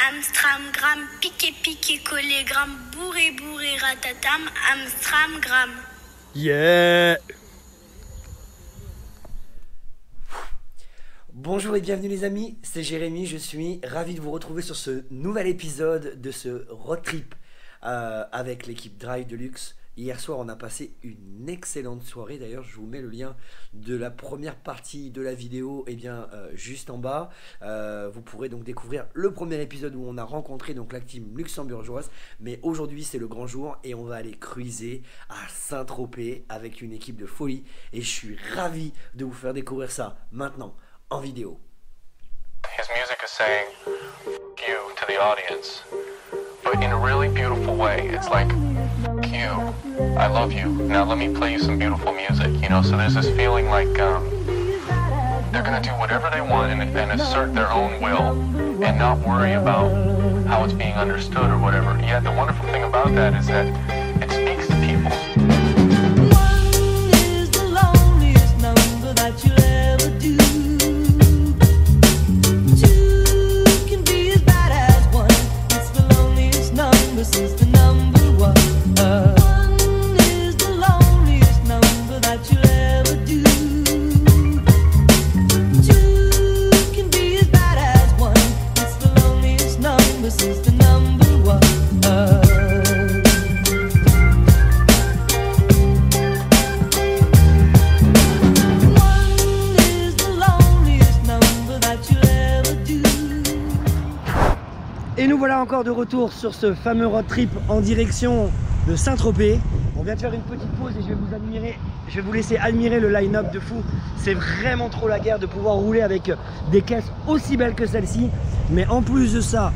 Amstramgram, piqué, piqué, collé, gramme, bourré, bourré, ratatam, Amstramgram. Yeah! Bonjour et bienvenue les amis, c'est Jérémy, je suis ravi de vous retrouver sur ce nouvel épisode de ce road trip avec l'équipe Drive Deluxe. Hier soir on a passé une excellente soirée, d'ailleurs je vous mets le lien de la première partie de la vidéo juste en bas. Vous pourrez donc découvrir le premier épisode où on a rencontré donc la team luxembourgeoise, mais aujourd'hui c'est le grand jour et on va aller cruiser à Saint-Tropez avec une équipe de folie et je suis ravi de vous faire découvrir ça maintenant en vidéo. His music is saying you to the audience, but in a really beautiful way. It's like, you, I love you. Now let me play you some beautiful music, you know? So there's this feeling like they're gonna do whatever they want and assert their own will and not worry about how it's being understood or whatever. Yet the wonderful thing about that is that it speaks to people. One is the loneliest number that you'll ever do. Two can be as bad as one. It's the loneliest number since the number one. One is the loneliest number that you'll ever do. Two can be as bad as one. It's the loneliest number since the number one. Et nous voilà encore de retour sur ce fameux road trip en direction de Saint-Tropez. On vient de faire une petite pause et je vais vous laisser admirer le line-up de fou. C'est vraiment trop la guerre de pouvoir rouler avec des caisses aussi belles que celle-ci. Mais en plus de ça,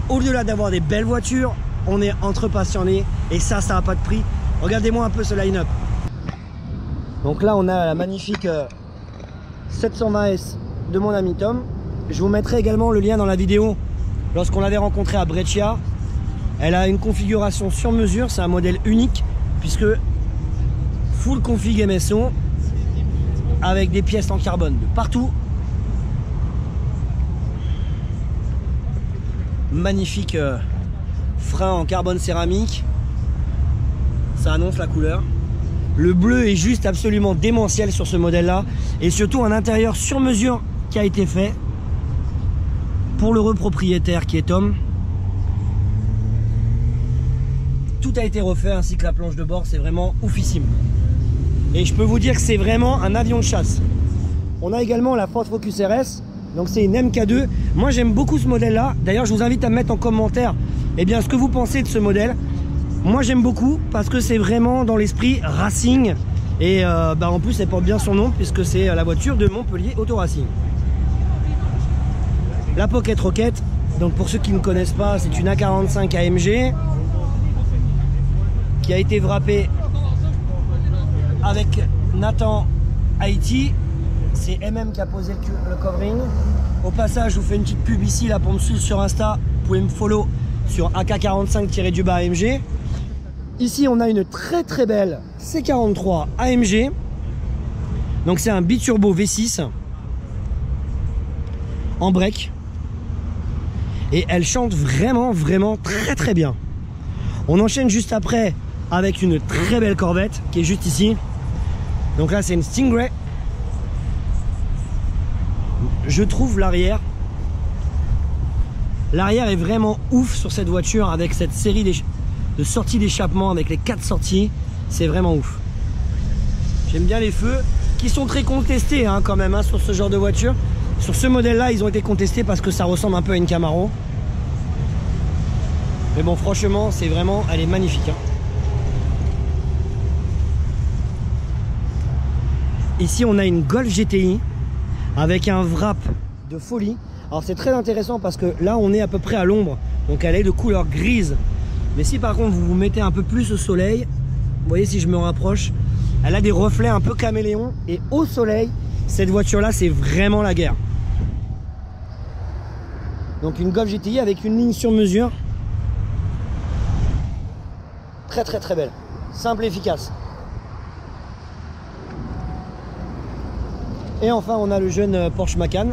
au-delà d'avoir des belles voitures, on est entre passionnés et ça n'a pas de prix. Regardez-moi un peu ce line-up. Donc là, on a la magnifique 720S de mon ami Tom. Je vous mettrai également le lien dans la vidéo. Lorsqu'on l'avait rencontrée à Brescia, elle a une configuration sur mesure, c'est un modèle unique puisque full config MSO avec des pièces en carbone de partout. Magnifique frein en carbone céramique, ça annonce la couleur. Le bleu est juste absolument démentiel sur ce modèle là et surtout un intérieur sur mesure qui a été fait pour le propriétaire qui est Tom. Tout a été refait ainsi que la planche de bord, c'est vraiment oufissime. Et je peux vous dire que c'est vraiment un avion de chasse. On a également la Ford Focus RS, donc c'est une MK2. Moi j'aime beaucoup ce modèle là. D'ailleurs je vous invite à me mettre en commentaire ce que vous pensez de ce modèle. Moi j'aime beaucoup parce que c'est vraiment dans l'esprit racing. Et en plus elle porte bien son nom puisque c'est la voiture de Montpellier Auto Racing. La Pocket Rocket, donc pour ceux qui ne connaissent pas, c'est une A45 AMG qui a été wrappée avec Nathan Haïti. C'est MM qui a posé le covering. Au passage, je vous fais une petite pub ici là pour me suivre sur Insta. Vous pouvez me follow sur AK45-du-bas AMG. Ici, on a une très très belle C43 AMG. Donc c'est un biturbo V6 en break. Et elle chante vraiment très très bien. On enchaîne juste après avec une très belle Corvette qui est juste ici. Donc là c'est une Stingray. Je trouve l'arrière est vraiment ouf sur cette voiture avec cette série de sorties d'échappement avec les 4 sorties. C'est vraiment ouf. J'aime bien les feux qui sont très contestés quand même sur ce genre de voiture. Sur ce modèle là ils ont été contestés parce que ça ressemble un peu à une Camaro. Mais bon franchement c'est vraiment, elle est magnifique. Ici on a une Golf GTI avec un wrap de folie. Alors c'est très intéressant parce que là on est à peu près à l'ombre. Donc elle est de couleur grise. Mais si par contre vous vous mettez un peu plus au soleil, vous voyez si je me rapproche, elle a des reflets un peu caméléon. Et au soleil, cette voiture là c'est vraiment la guerre. Donc une Golf GTI avec une ligne sur mesure. Très très très belle. Simple et efficace. Et enfin on a le jeune Porsche Macan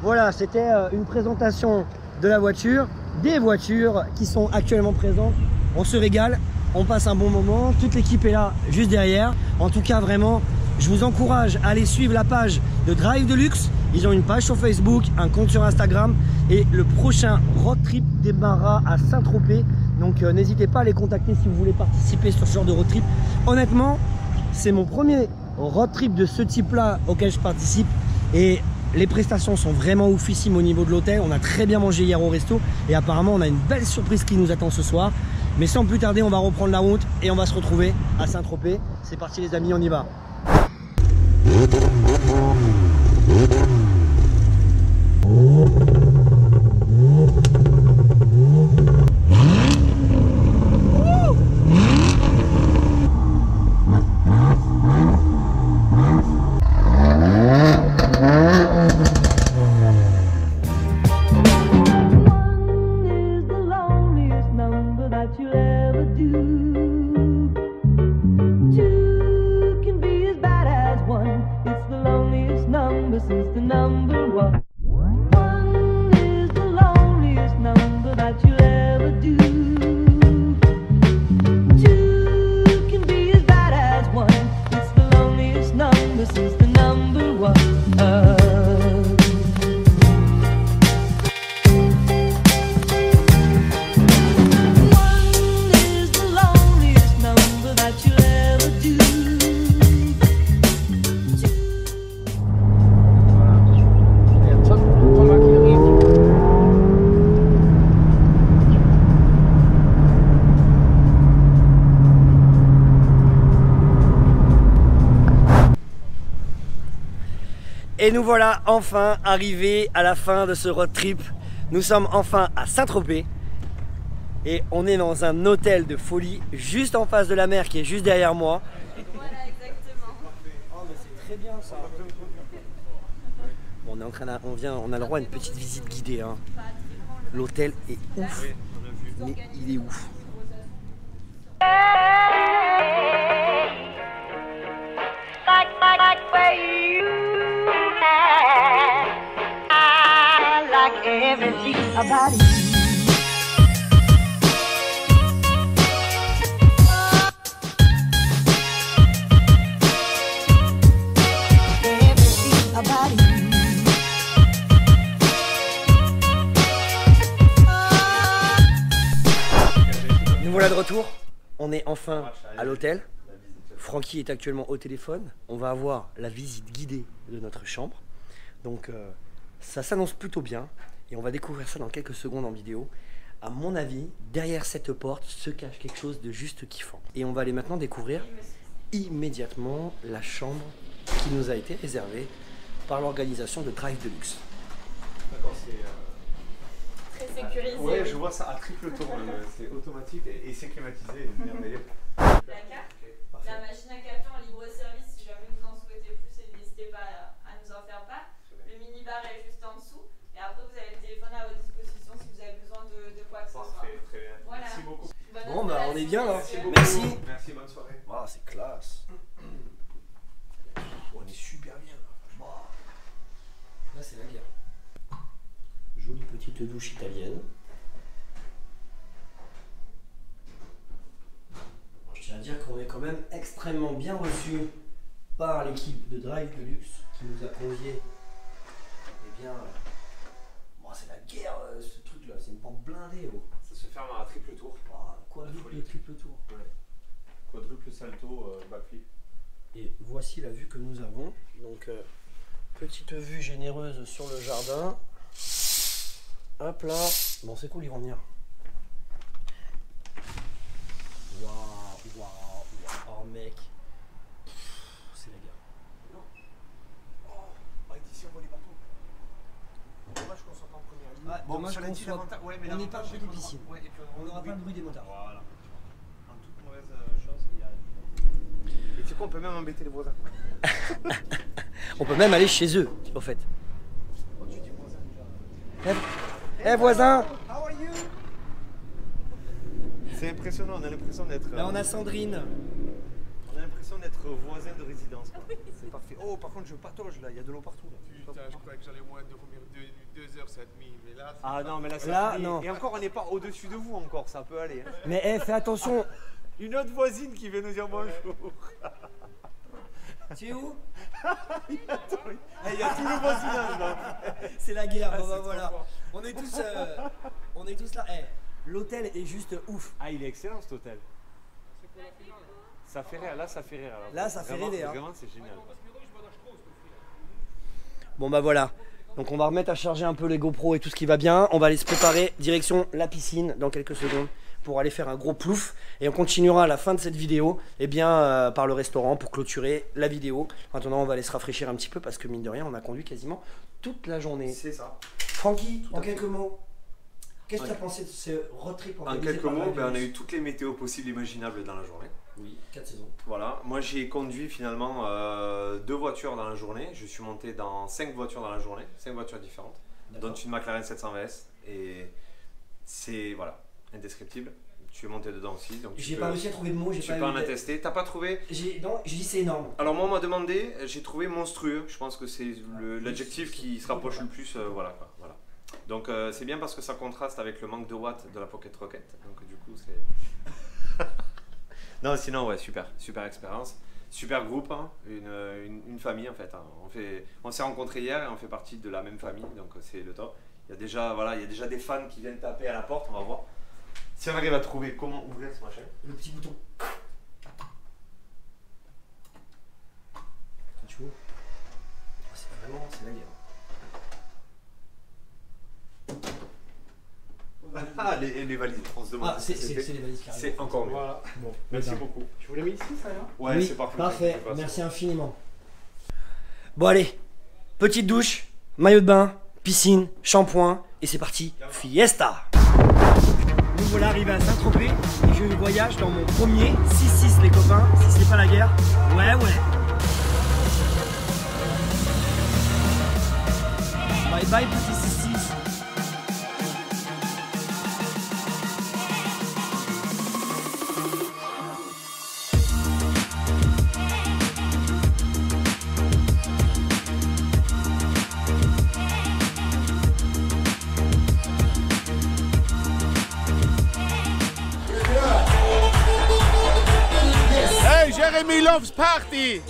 Voilà, c'était une présentation de la voiture, des voitures qui sont actuellement présentes. On se régale, on passe un bon moment, toute l'équipe est là juste derrière. En tout cas, vraiment, je vous encourage à aller suivre la page de Drive Deluxe. Ils ont une page sur Facebook, un compte sur Instagram et le prochain road trip démarrera à Saint-Tropez. Donc n'hésitez pas à les contacter si vous voulez participer sur ce genre de road trip. Honnêtement, c'est mon premier road trip de ce type-là auquel je participe et les prestations sont vraiment oufissimes au niveau de l'hôtel. On a très bien mangé hier au resto et apparemment on a une belle surprise qui nous attend ce soir. Mais sans plus tarder, on va reprendre la route et on va se retrouver à Saint-Tropez. C'est parti les amis, on y va. Et nous voilà enfin arrivés à la fin de ce road trip. Nous sommes enfin à Saint-Tropez. Et on est dans un hôtel de folie juste en face de la mer qui est juste derrière moi. Voilà, exactement. Oh mais c'est très bien ça. Bon, on est en train on a le droit à une petite visite guidée. Hein. L'hôtel est ouf. Mais il est ouf. Like where you I like everything about you. Everything about you. Nous voilà de retour. On est enfin à l'hôtel. Francky est actuellement au téléphone. On va avoir la visite guidée de notre chambre. Donc ça s'annonce plutôt bien. Et on va découvrir ça dans quelques secondes en vidéo. À mon avis, derrière cette porte se cache quelque chose de juste kiffant. Et on va aller maintenant découvrir immédiatement la chambre qui nous a été réservée par l'organisation de Drive Deluxe. D'accord, c'est... Très sécurisé. Ouais, je vois ça à triple tour, c'est automatique et c'est climatisé. La carte, la machine à café en libre service, si jamais vous en souhaitez plus, n'hésitez pas à nous en faire part. Le mini-bar est juste en dessous. Et après, vous avez le téléphone à votre disposition si vous avez besoin de quoi que ce soit. Parfait, très bien. Voilà. Merci beaucoup. Bon bah on est bien là. Merci. Merci. Merci, bonne soirée. Wow, c'est classe. On est super bien. Wow. Là c'est la guerre. Jolie petite douche italienne. Je tiens à dire qu'on est quand même extrêmement bien reçu par l'équipe de Drive Deluxe qui nous a conviés. Eh bien, bon, c'est la guerre ce truc là, c'est une porte blindée. Oh. Ça se ferme à triple tour. Wow, quadruple, triple tour. Ouais. Quadruple salto, backflip. Et voici la vue que nous avons. Donc, petite vue généreuse sur le jardin. Hop là. Bon, c'est cool, ils vont venir. Waouh, waouh, waouh. Oh, mec. C'est la guerre. Oh, d'ici on voit les bateaux. Dommage qu'on soit pas en première ligne. Ah, dommage cela qu'on dit, soit- l'avantage- ouais, mais on n'est pas l'avantage, près c'est des qu'on piscines. aura- ouais, et puis On n'aura pas le bruit des motards. Voilà. En toute mauvaise chose, il y a... Et tu sais quoi, on peut même embêter les voisins. On peut même aller chez eux, au fait. Oh, tu dis voisin déjà. Eh voisin. How are you? C'est impressionnant, on a l'impression d'être... Là on a Sandrine. On a l'impression l'impression d'être voisin de résidence. C'est parfait. Oh, par contre, je patauge là, il y a de l'eau partout. Là. Putain, je croyais que j'allais moins dormir 2 heures cette nuit, mais là. Ah non, mais là, c'est Là, fini. non. Et encore, on n'est pas au-dessus de vous encore, ça peut aller. Hein. Mais fais attention. Une autre voisine qui vient nous dire bonjour. Tu es où? Il y a tout le voisinage là. C'est la guerre. Ah, Bon, bah, c'est voilà. trop fort. On est tous là. L'hôtel est juste ouf. Ah, il est excellent cet hôtel. Ça fait rire, là ça fait rire. Alors. Là, ça fait Vraiment, rêver, hein. Vraiment, c'est génial. Bon bah voilà. Donc on va remettre à charger un peu les GoPro et tout ce qui va bien. On va aller se préparer direction la piscine dans quelques secondes pour aller faire un gros plouf. Et on continuera à la fin de cette vidéo par le restaurant pour clôturer la vidéo. Maintenant on va aller se rafraîchir un petit peu parce que mine de rien on a conduit quasiment toute la journée. C'est ça. Francky, en quelques mots, qu'est-ce que tu as pensé de ce road trip En organisé quelques par mots, Drive on a Deluxe? eu toutes les météos possibles et imaginables dans la journée. Oui, 4 saisons. Voilà, moi j'ai conduit finalement 2 voitures dans la journée. Je suis monté dans 5 voitures dans la journée, 5 voitures différentes, dont une McLaren 720S. Et c'est voilà, indescriptible. Tu es monté dedans aussi. Donc J'ai pas réussi à trouver de mots. Tu peux en attester. T'as pas trouvé? Non, j'ai dit c'est énorme. Alors moi on m'a demandé, j'ai trouvé monstrueux. Je pense que c'est l'adjectif qui se rapproche le plus. Voilà, quoi, voilà. Donc c'est bien parce que ça contraste avec le manque de watts de la Pocket Rocket. Donc du coup c'est... Non, sinon, ouais, super expérience, super groupe, hein, une famille en fait. Hein. On s'est rencontrés hier et on fait partie de la même famille, donc c'est le top. Il y a déjà des fans qui viennent taper à la porte, on va voir. Si on arrive à trouver comment ouvrir ce machin. Le petit bouton. Tu vois? C'est la guerre. Ah, les valises, on se demande. Ah, c'est les valises qui arrivent. C'est encore mieux. Voilà. Bon, Merci bien. beaucoup. Tu voulais mis ici ça là? Ouais, Oui, c'est parfait. parfait. C'est Merci infiniment. Bon allez, petite douche, maillot de bain, piscine, shampoing et c'est parti, fiesta. Nous voilà arrivés à Saint-Tropez et je voyage dans mon premier 6-6 les copains, si c'est pas la guerre. Ouais. Bye bye petit 6-6. Hey, Jeremy loves party!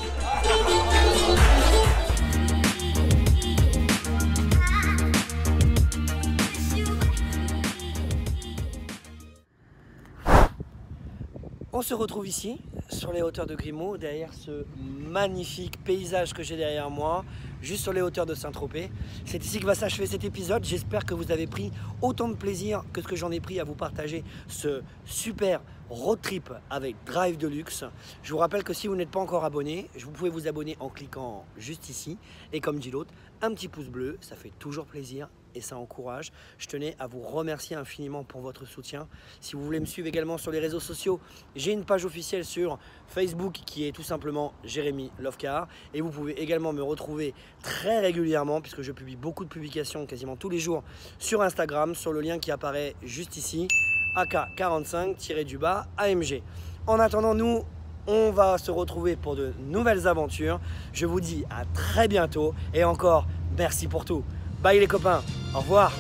On se retrouve ici, sur les hauteurs de Grimaud, derrière ce magnifique paysage que j'ai derrière moi, juste sur les hauteurs de Saint-Tropez. C'est ici que va s'achever cet épisode. J'espère que vous avez pris autant de plaisir que ce que j'en ai pris à vous partager ce super road trip avec Drive Deluxe. Je vous rappelle que si vous n'êtes pas encore abonné, vous pouvez vous abonner en cliquant juste ici. Et comme dit l'autre, un petit pouce bleu, ça fait toujours plaisir et ça encourage. Je tenais à vous remercier infiniment pour votre soutien. Si vous voulez me suivre également sur les réseaux sociaux, j'ai une page officielle sur Facebook qui est tout simplement Jérémy Lovecar. Et vous pouvez également me retrouver très régulièrement, puisque je publie beaucoup de publications quasiment tous les jours sur Instagram, sur le lien qui apparaît juste ici, AK45-AMG. En attendant, nous, on va se retrouver pour de nouvelles aventures. Je vous dis à très bientôt et encore, merci pour tout. Bye les copains, au revoir.